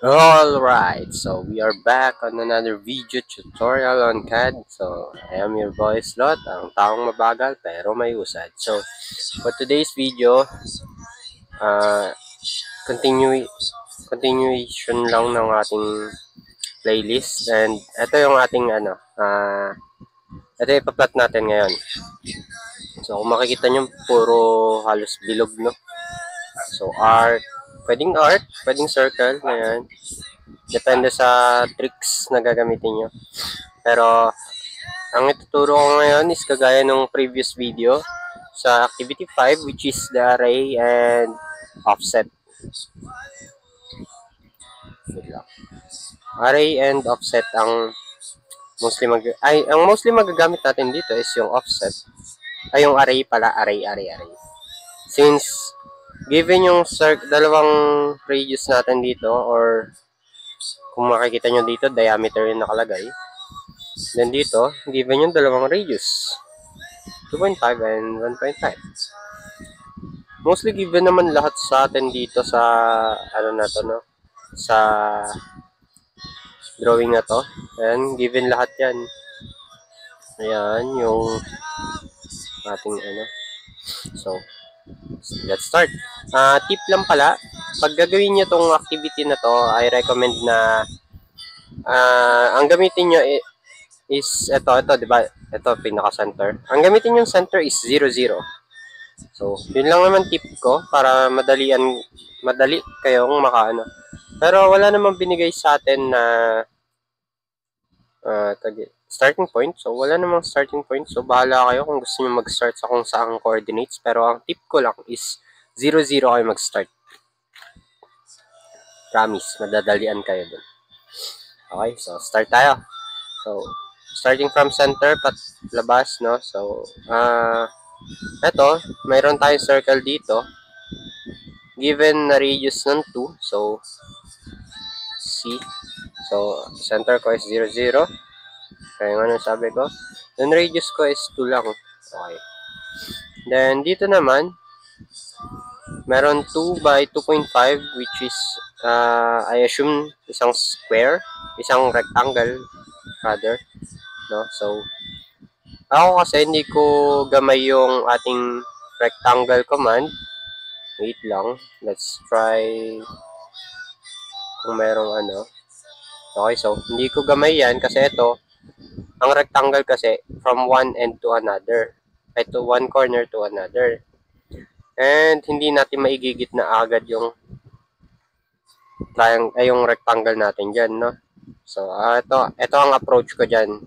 Alright, so we are back on another video tutorial on CAD. So, I am your boy Slot, ang taong mabagal pero may usad. So, for today's video, uh, continue, continuation lang ng ating playlist. And ito yung ating ito yung ipa-plot natin ngayon. So, kung makikita nyo, puro halos bilog, no? So, art, pwedeng circle, ngayon. Depende sa tricks na gagamitin nyo. Pero, ang ituturo ko ngayon is kagaya ng previous video sa activity 5, which is the array and offset. Array and offset ang mostly magagamit natin dito is yung offset. Yung array pala, array. Since given yung dalawang radius natin dito, or kung makikita nyo dito, diameter yung nakalagay. Then dito, given yung dalawang radius, 2.5 and 1.5. Mostly given naman lahat sa atin dito sa sa drawing na to. And given lahat yan. Ayan, yung ating So, let's start. Tip lang pala, pag gagawin nyo tong activity na to, I recommend na ang gamitin nyo is ito, di ba? Ito, pinaka-center. Ang gamitin yung center is 0, 0. So, yun lang naman tip ko para madali kayong makaano. Pero wala namang binigay sa atin na starting point. So, wala namang starting point. So, bahala kayo kung gusto nyo mag-start sa kung saang coordinates. Pero ang tip ko lang is 0, 0 kayo mag-start. Promise, madadalian kayo dun. Okay, so start tayo. So, starting from center, labas, no? So, eto, mayroon tayong circle dito. Given na radius ng 2, so, C. So, center ko is 0, 0. Kaya nga sabi ko. Then, radius ko is 2 lang. Okay. Then, dito naman, meron 2 by 2.5, which is, I assume, isang square, isang rectangle, rather. No? So, ako kasi hindi ko gamay yung ating rectangle command. Wait lang. Let's try kung merong Okay, so hindi ko gamay yan kasi ito, ang rectangle kasi from one end to another. To one corner to another. And hindi natin maigigit na agad yung yung rectangle natin dyan, no? So, ito ang approach ko dyan.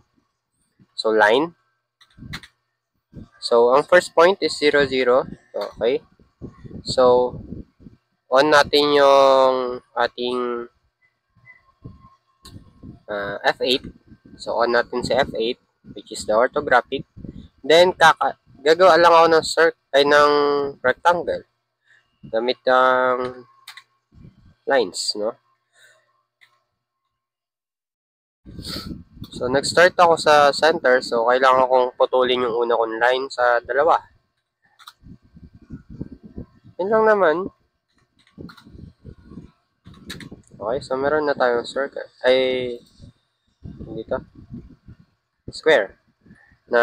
So, line. So, ang first point is 0, 0. Okay. So, on natin yung ating F8. So, on natin si F8, which is the orthographic. Then, gagawa lang ako ng rectangle. Gamit ang lines, no? So, nag-start ako sa center. So, kailangan kong putulin yung una kong line sa dalawa. Yun lang naman. Okay, so meron na tayong circle. Dito. Square. Na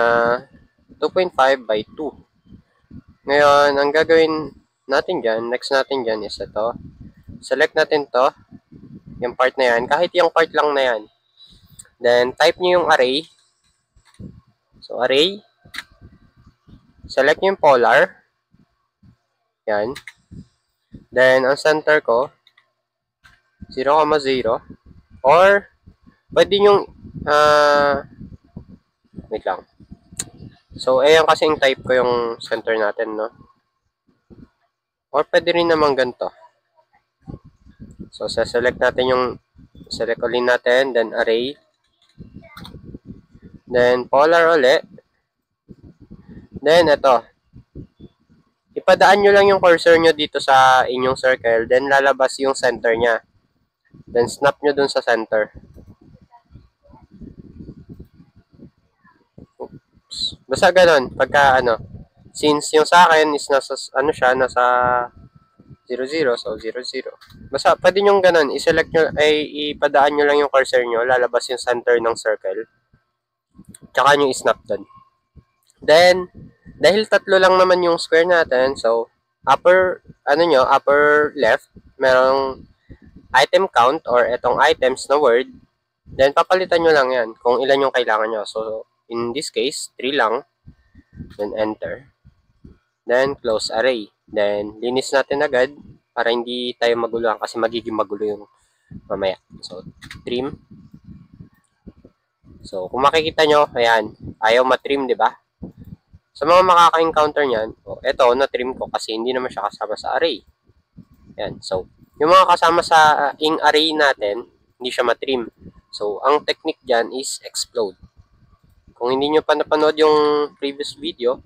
2.5 by 2. Ngayon, ang gagawin natin dyan, next natin dyan is ito. Select natin to. Yung part na yan. Kahit yung part lang na yan. Then, type nyo yung array. So, array. Select nyo yung polar. Yan. Then, ang center ko, 0, 0. Or, pwede yung, wait lang. So, ayan kasi yung type ko yung center natin, no? Or, pwede rin naman ganito. So, select ulit natin, then array. Then, polar ulit. Then, ito. Ipadaan nyo lang yung cursor nyo dito sa inyong circle. Then, lalabas yung center nya. Then, snap nyo dun sa center. Oops. Basta ganun. Pagka, since yung sa akin is nasa 0, 0. So, 0, 0. Basta, pwede nyo ganun. I-select nyo, ay ipadaan nyo lang yung cursor nyo. Lalabas yung center ng circle. Tsaka nyo i-snap dun. Then, dahil tatlo lang naman yung square natin, so, upper left, merong item count or itong items na word. Then, papalitan nyo lang yan kung ilan yung kailangan nyo. So, in this case, 3 lang. Then, enter. Then, close array. Then, linis natin agad para hindi tayo maguluhan kasi magiging magulo yung mamaya. So, trim. So, kung makikita nyo, ayan, ayaw matrim, di ba? Sa mga makaka-encounter niyan, eto, na-trim ko kasi hindi naman siya kasama sa array. Ayan, so, yung mga kasama sa ing array natin, hindi siya matrim. So, ang technique dyan is explode. Kung hindi nyo pa napanood yung previous video,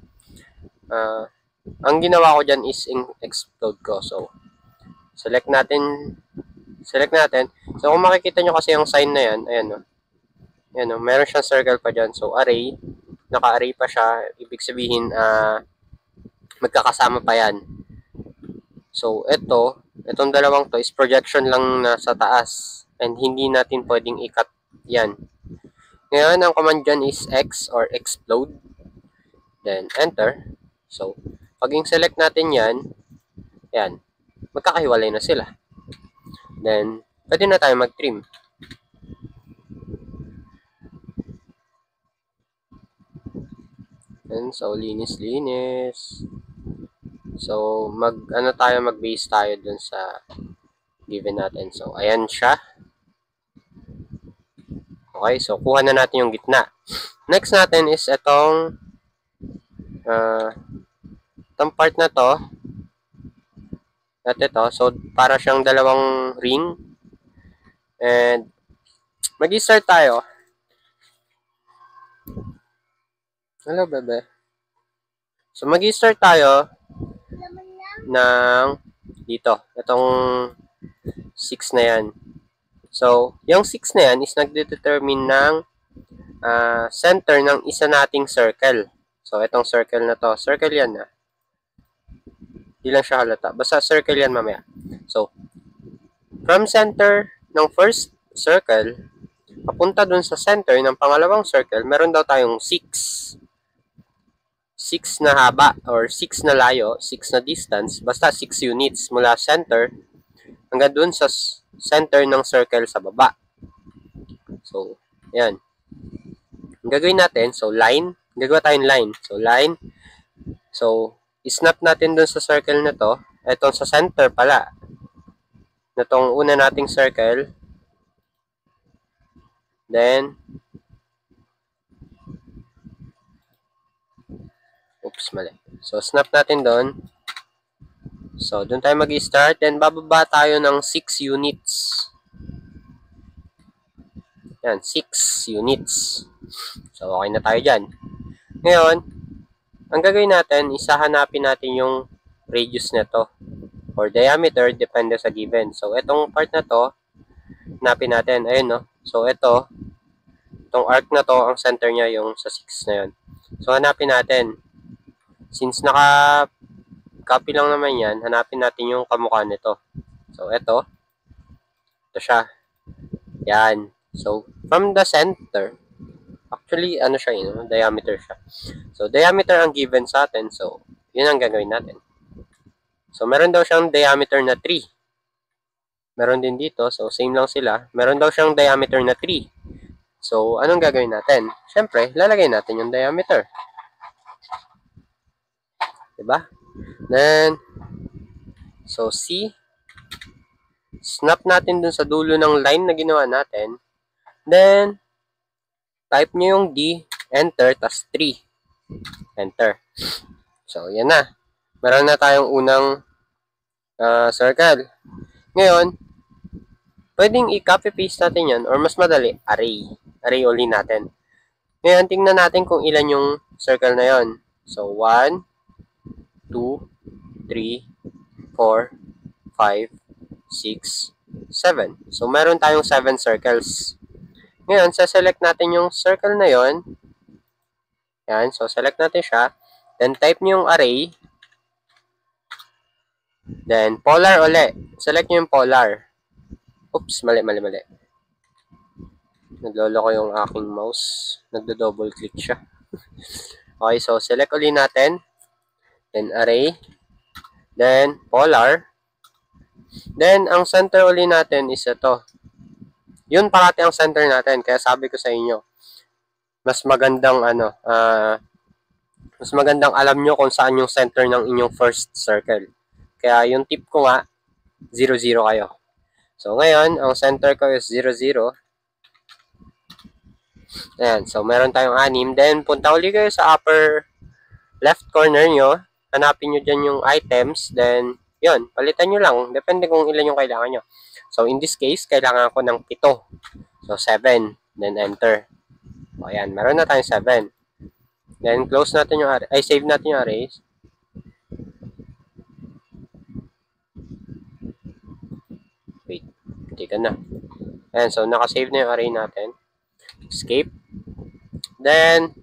ang ginawa ko dyan is explode ko. So, select natin. So, kung makikita nyo kasi yung sign na yan, ayan o. Ayan o, meron siyang circle pa dyan. So, array, naka-array pa siya. Ibig sabihin, magkakasama pa yan. So, itong dalawang to is projection lang na sa taas. And hindi natin pwedeng i-cut yan. Ngayon, ang command dyan is X or explode. Then, enter. So, pag select natin yan, magkakahiwalay na sila. Then, pwede na tayo mag-trim. And so, linis. So, mag-base tayo dun sa given natin. So, ayan siya. Okay, so, kuha na natin yung gitna. Next natin is itong part na to. At ito, so, para siyang dalawang ring. And, mag-start tayo. Hello, bebe. So, mag-start tayo ng dito. Itong 6 na yan. So, yung 6 na yan is nagde-determine ng center ng isa nating circle. So, itong circle na to. Circle yan na. Hindi lang siya halata. Basta circle yan mamaya. So, from center ng first circle, papunta dun sa center ng pangalawang circle, meron daw tayong 6. 6 na haba or 6 na layo, 6 na distance, basta 6 units mula center hanggang dun sa center ng circle sa baba. So, yan. Ang gagawin natin, so line, gagawa tayong line. So, line. So, snap natin dun sa circle na to. Itong sa center pala. Na tong una nating circle. Then, oops, mali. So, snap natin doon. So, doon tayo mag-start. Then, bababa tayo ng 6 units. Yan, 6 units. So, okay na tayo dyan. Ngayon, ang gagawin natin, hanapin natin yung radius nito or diameter, depende sa given. So, itong part na to, hanapin natin. Ayun, no? So, itong arc na to, ang center niya yung sa 6 na yun. So, hanapin natin. Since naka-copy lang naman yan, hanapin natin yung kamukha nito. So, ito siya. Yan. So, from the center, actually, siya yun, diameter siya. So, diameter ang given sa atin. So, yun ang gagawin natin. So, meron daw siyang diameter na 3. Meron din dito. So, same lang sila. Meron daw siyang diameter na 3. So, anong gagawin natin? Siyempre, lalagay natin yung diameter. Diba? Then, so, C. Snap natin dun sa dulo ng line na ginawa natin. Then, type nyo yung D, enter, tas 3. Enter. So, yan na. Meron na tayong unang circle. Ngayon, pwedeng i-copy-paste natin yan or mas madali, array. Array uli natin. Ngayon, tingnan natin kung ilan yung circle na yon. So, 1, 2, 3, 4, 5, 6, 7. So, meron tayong 7 circles. Ngayon, select natin yung circle na yon. Yan. So, select natin siya. Then, type nyo yung array. Then, polar uli. Select nyo yung polar. Oops, mali. Nagloloko yung aking mouse. Nagdo-double click siya. Okay, so select uli natin. Then, array. Then, polar. Then, ang center uli natin is ito. Yun parati ang center natin. Kaya sabi ko sa inyo, mas magandang mas magandang alam nyo kung saan yung center ng inyong first circle. Kaya yung tip ko nga, 0, 0 kayo. So, ngayon, ang center ko is 0, 0. Ayan. So, meron tayong 6. Then, punta uli kayo sa upper left corner nyo. Hanapin nyo dyan yung items. Then, yun. Palitan nyo lang. Depende kung ilan yung kailangan nyo. So, in this case, kailangan ko ng 7. So, 7. Then, enter. O, ayan. Meron na tayong 7. Then, close natin yung array. Ay, save natin yung arrays. Wait. Hindi ka na. Ayan. So, nakasave na yung array natin. Escape. Then,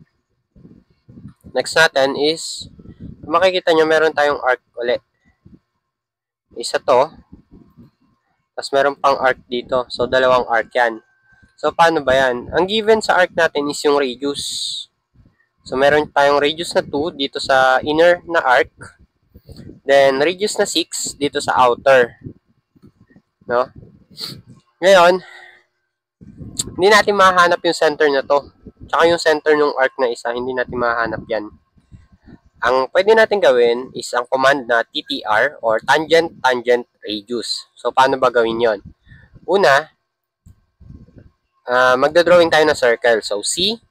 next natin is, kung makikita nyo, meron tayong arc ulit. Isa to. Tapos meron pang arc dito. So, dalawang arc yan. So, paano ba yan? Ang given sa arc natin is yung radius. So, meron tayong radius na 2 dito sa inner na arc. Then, radius na 6 dito sa outer. No? Ngayon, hindi natin mahanap yung center na to. Tsaka yung center ng arc na isa, hindi natin mahanap yan. Ang pwede natin gawin is ang command na TTR or tangent radius. So, paano ba gawin yon? Una, magdodrawing tayo ng circle. So, C,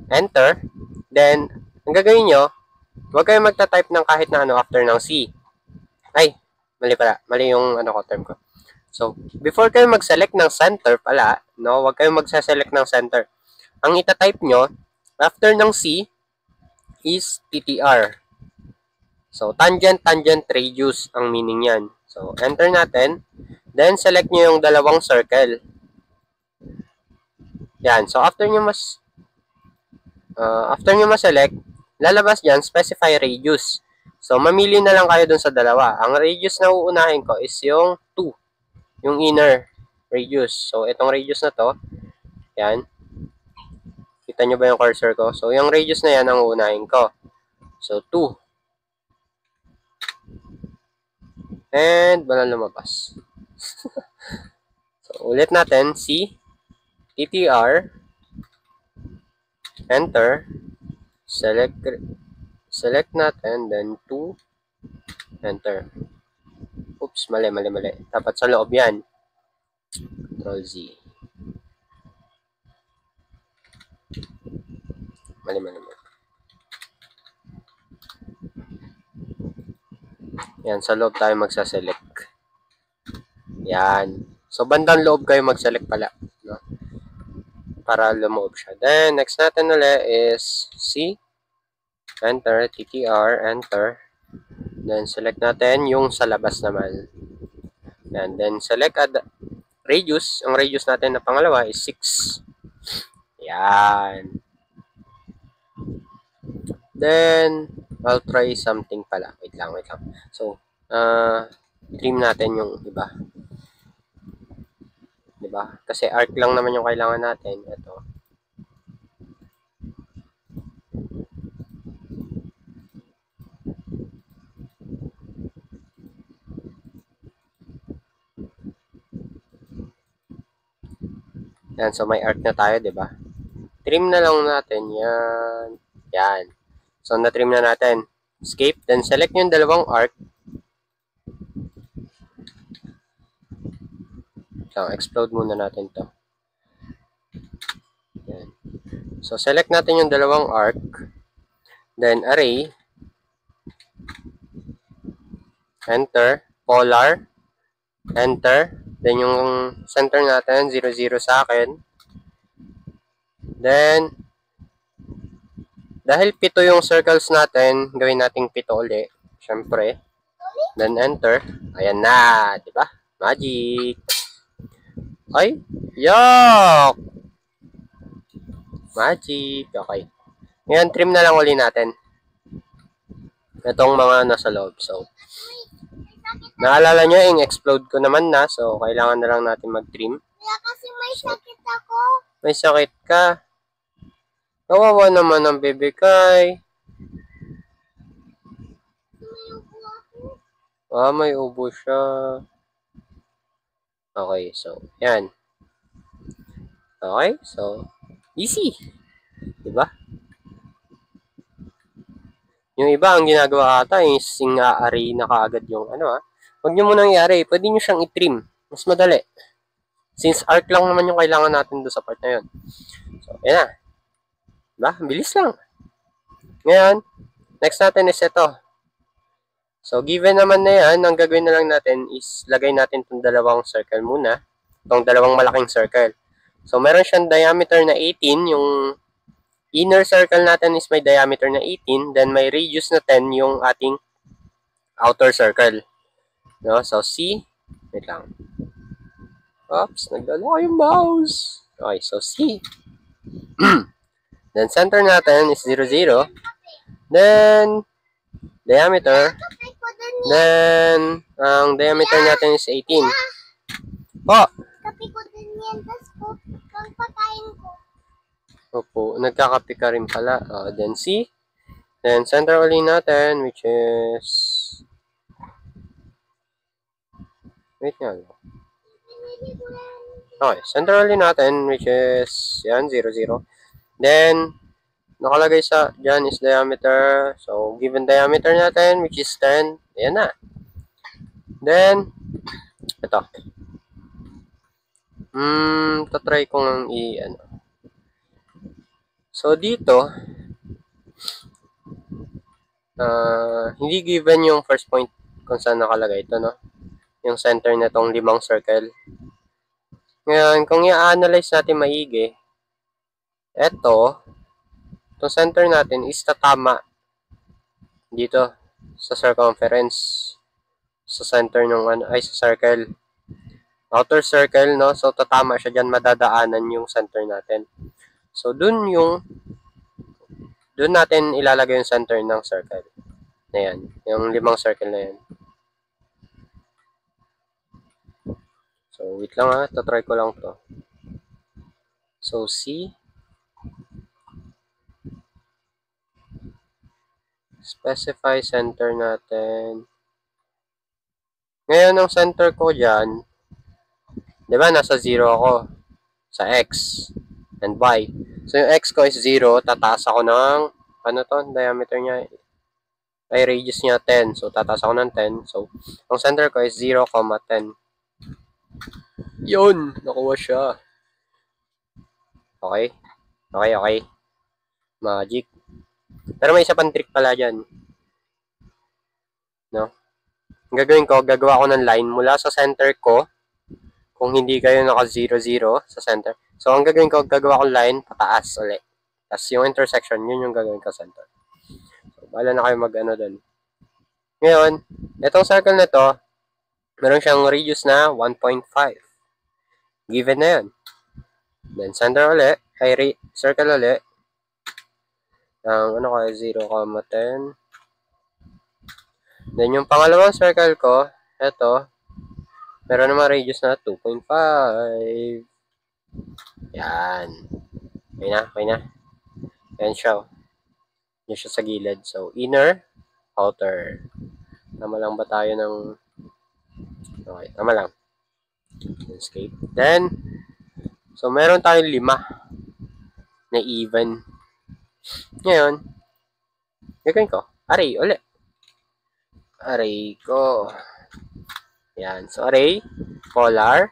enter, then, ang gagawin nyo, huwag kayong magta-type ng kahit na ano after ng C. Ay, mali pala. Mali yung term ko. So, before kayo mag-select ng center pala, no, huwag kayong magsa-select ng center. Ang ita-type nyo, after ng C, is TTR. So, tangent radius ang meaning yan. So, enter natin. Then, select nyo yung dalawang circle. Yan. So, after nyo ma-select, lalabas dyan, specify radius. So, mamili na lang kayo dun sa dalawa. Ang radius na uunahin ko is yung 2. Yung inner radius. So, itong radius na to, yan. Kita nyo ba yung cursor ko? So, yung radius na yan ang uunahin ko. So, 2. And, wala lumabas. So, ulit natin, C, TTR, enter, select natin, then 2, enter. Oops, mali. Dapat sa loob yan. Control Z. Mali. Yan, sa loob tayo magsa-select. Yan. So, bandang loob kayo mag-select pala. No? Para lumoob siya. Then, next natin ulit is C. Enter. TTR. Enter. Then, select natin yung sa labas naman. Yan. Then, select radius. Ang radius natin na pangalawa is 6. Yan. Then, I'll try something pala. Wait lang. So, trim natin yung iba. Diba? Kasi arc lang naman yung kailangan natin. Ito. Yan. So, may arc na tayo, diba? Trim na lang natin. Yan. Yan. So, na-trim na natin. Escape. Then, select yung dalawang arc. So, explode muna natin to. Yan. So, select natin yung dalawang arc. Then, array. Enter. Polar. Enter. Then, yung center natin, 0, 0 sa akin. Then, dahil 7 yung circles natin, gawin nating 7 ulit. Siyempre. Then, enter. Ayan na. Diba? Magic. Ay, yuck! Magic. Okay. Ngayon, trim na lang uli natin. Itong mga nasa loob. So, Naalala nyo, yung explode ko naman na. So, kailangan na lang natin mag-trim. Kaya kasi may sakit ako. May sakit ka. Kawawa naman ang baby Kai. May upo ako. May ubo siya. Okay, so, yan. Okay, so, easy. Diba? Yung iba, ang ginagawa ata, is i-array na kaagad yung ano. Huwag nyo munang i-array. Pwede nyo siyang i-trim. Mas madali. Since arc lang naman yung kailangan natin doon sa part na yun. So, yan na. Diba? Bilis lang. Ngayon, next natin is ito. So, given naman na yan, ang gagawin na lang natin is lagay natin itong dalawang circle muna. Itong dalawang malaking circle. So, meron siyang diameter na 18. Yung inner circle natin is may diameter na 18. Then, may radius na 10 yung ating outer circle. No? So, C. Wait lang. Oops, nagdala yung mouse. Okay, so C. Then, center natin is 0, 0. Then, diameter. Then, ang diameter natin is 18. Po! Kape ko din yan. Tapos po, pang pakain ko. Opo, nagkakape ka rin pala. Then C. Then, center ulit natin, which is... Wait nga. Okay, center ulit natin, which is... Yan, 0, 0. Then, nakalagay sa dyan is diameter. So, given diameter natin, which is 10. Ayan na. Then, ito. Tatry ko ng ano. So, dito, hindi given yung first point kung saan nakalagay ito, no? Yung center na itong 5 circle. Ngayon, kung i-analyze natin maigi, ito, itong center natin is tatama dito sa circumference sa center ng sa circle. Outer circle, no? So, tatama siya dyan, madadaanan yung center natin. So, dun natin ilalagay yung center ng circle. Ayan, yung 5 circle na yan. So, wait lang tatry ko lang to. So, C. Specify center natin. Ngayon, ang center ko dyan, di ba, nasa 0 ako sa X and Y. So, yung X ko is 0, tataas ako ng, ano to, diameter niya, ay radius niya 10. So, tataas ako ng 10. So, ang center ko is 0, 10. Yun! Nakuha siya. Okay? Okay, okay. Magic. Pero may isa pang trick pala dyan. No? Ang gagawin ko, gagawa ko ng line mula sa center ko. Kung hindi kayo naka 0, 0 sa center. So, ang gagawin ko, gagawa ko line pataas ulit. Tapos yung intersection, yun yung gagawin ko center. So, bahala na kayo mag-ano dun. Ngayon, itong circle na to, meron siyang radius na 1.5. Given na yun. Then, center ulit. Ay, circle ulit. Ang ano ko, 0, 10. Then, yung pangalawang circle ko, ito, meron naman radius na 2.5. Yan. Okay na, okay na. Yan siya. Yan siya sa gilid. So, inner, outer. Tama lang ba tayo ng... Okay, tama lang. Landscape. Then, so, meron tayong 5 na even. Ngayon, gagawin ko, array ulit. Array ko. Yan. So, array, polar,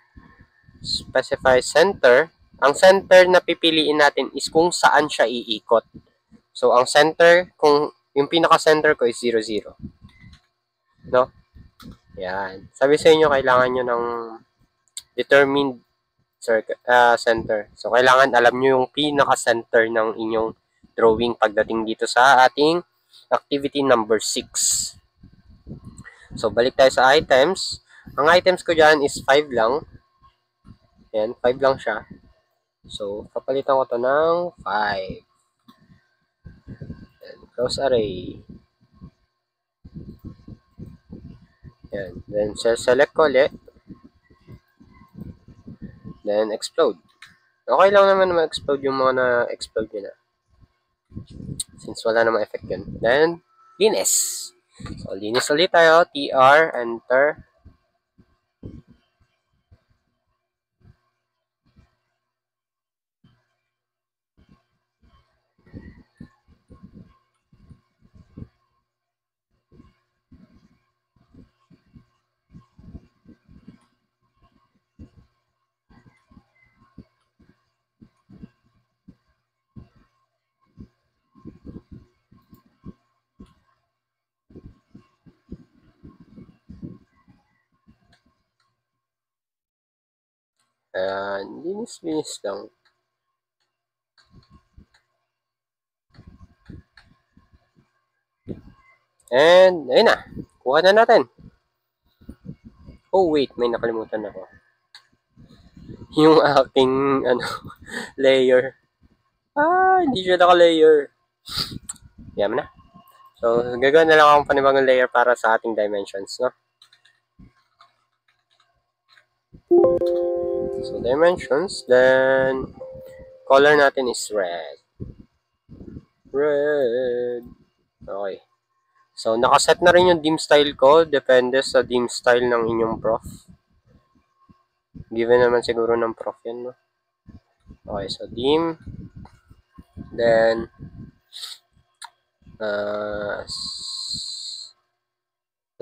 specify center. Ang center na pipiliin natin is kung saan siya iikot. So, ang center, kung yung pinaka-center ko is 0, 0. No? Yan. Sabi sa inyo, kailangan nyo ng determined center. So, kailangan alam nyo yung pinaka-center ng inyong drawing pagdating dito sa ating activity number 6. So, balik tayo sa items. Ang items ko dyan is 5 lang. Ayan, 5 lang siya. So, papalitan ko to ng 5. And close array. Yan. Then, select ko ulit. Then, explode. Okay lang naman na ma-explode yung mga na-explode nyo na. Since wala namang effect yun. Then, linis. So, linis ulit tayo. TR, enter. Ayan, linis-linis lang. And, ayun na. Kuha na natin. Oh, wait. May nakalimutan ako. Yung aking, layer. Hindi siya naka-layer. Yan na. So, gagawin na lang akong panibagong layer para sa ating dimensions, no? So, dimensions, then, color natin is red. Red. Okay. So, nakaset na rin yung dim style ko. Depende sa dim style ng inyong prof. Given naman siguro ng prof yan, no? Okay, so dim. Then,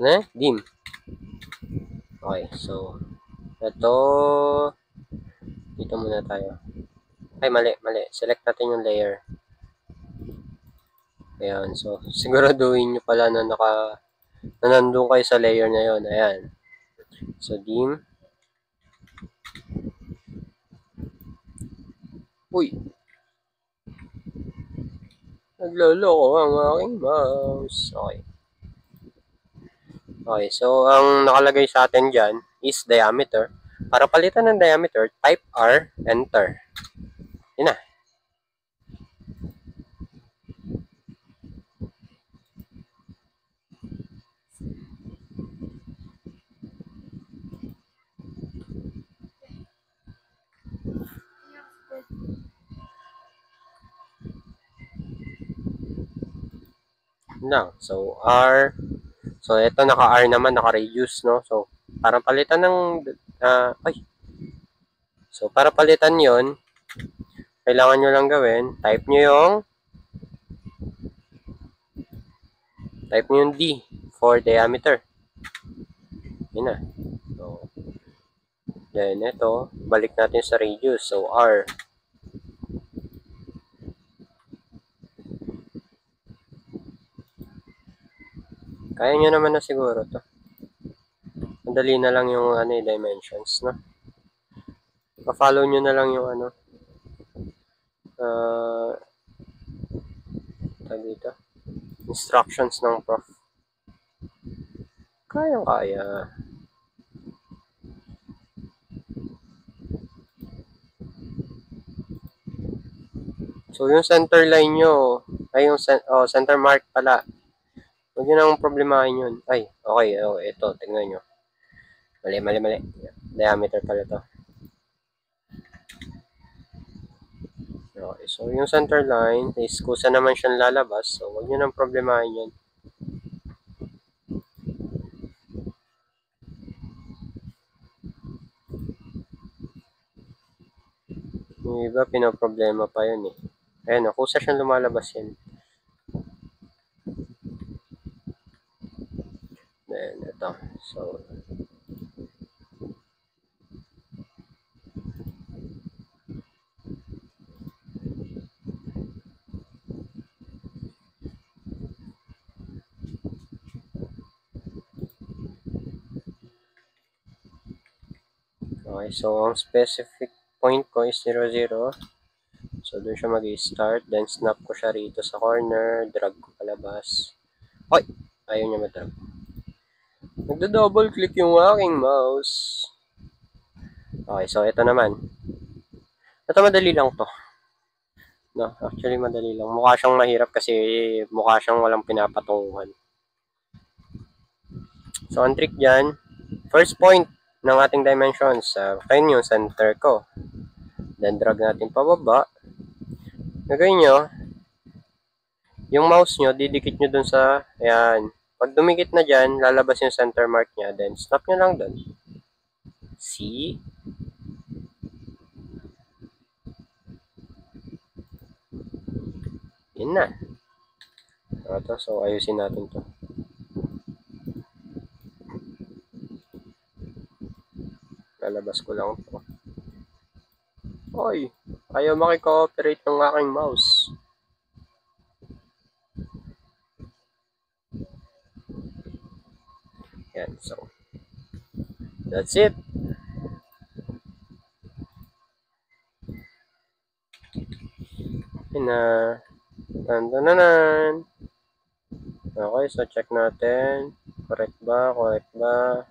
ano yan? Dim. Okay, so, ito, dito muna tayo. Ay, mali. Select natin yung layer. Ayan, so, siguraduhin nyo pala na nandun kayo sa layer na yun. Ayan. So, dim. Uy! Nagloloko ang aking mouse. Okay. Okay, so, ang nakalagay sa atin dyan is diameter. Para palitan ng diameter, type R, enter. Yun na. Lang. So, R. So, ito naka-R naman, naka-reduce, no? So, para palitan ng, So, para palitan yon kailangan nyo lang gawin, type nyo yung D for diameter. Yun na. So, then, ito, balik natin sa radius. So, R. Kaya nyo naman na siguro to. Madali na lang yung dimensions, no? Pa-follow nyo na lang yung dito, instructions ng prof. Kaya. So, yung center line nyo, ay yung center mark pala. Huwag nyo nang problemahin yun. Ay, okay. Ito, tingnan nyo. Mali. Diameter pala to. Okay, so yung center line is kusa naman siyang lalabas. So, huwag nyo nang problemahin yun. Yung iba, pinoproblema pa yun eh. Ayan, kusa siyang lumalabas yan. Then, ito. So, okay, so ang specific point ko is 0, 0. So, doon siya mag-start. Then, snap ko siya rito sa corner. Drag ko palabas. Hoy! Ayaw niya madrag. Nagda-double click yung aking mouse. Okay, so ito naman. Ito madali lang to. No, actually madali lang. Mukha siyang mahirap kasi mukha siyang walang pinapatunguhan. So, ang trick dyan, first point ng ating dimensions, kayo yung center ko. Then, drag natin pababa. Gagawin nyo, yung mouse nyo, didikit nyo dun sa, ayan. Pag dumikit na dyan, lalabas yung center mark nya. Then, snap nyo lang dun. See? Yun na. Ito, so, ayusin natin to. Lalabas ko lang to. Oy, ayaw makikooperate ng aking mouse. Yan, so. That's it. Yun na. Tandanan. Okay, so check natin. Correct ba? Correct ba?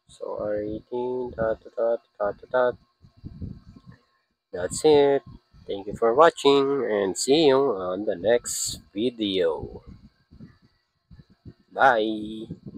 So, R18, That's it. Thank you for watching and see you on the next video. Bye!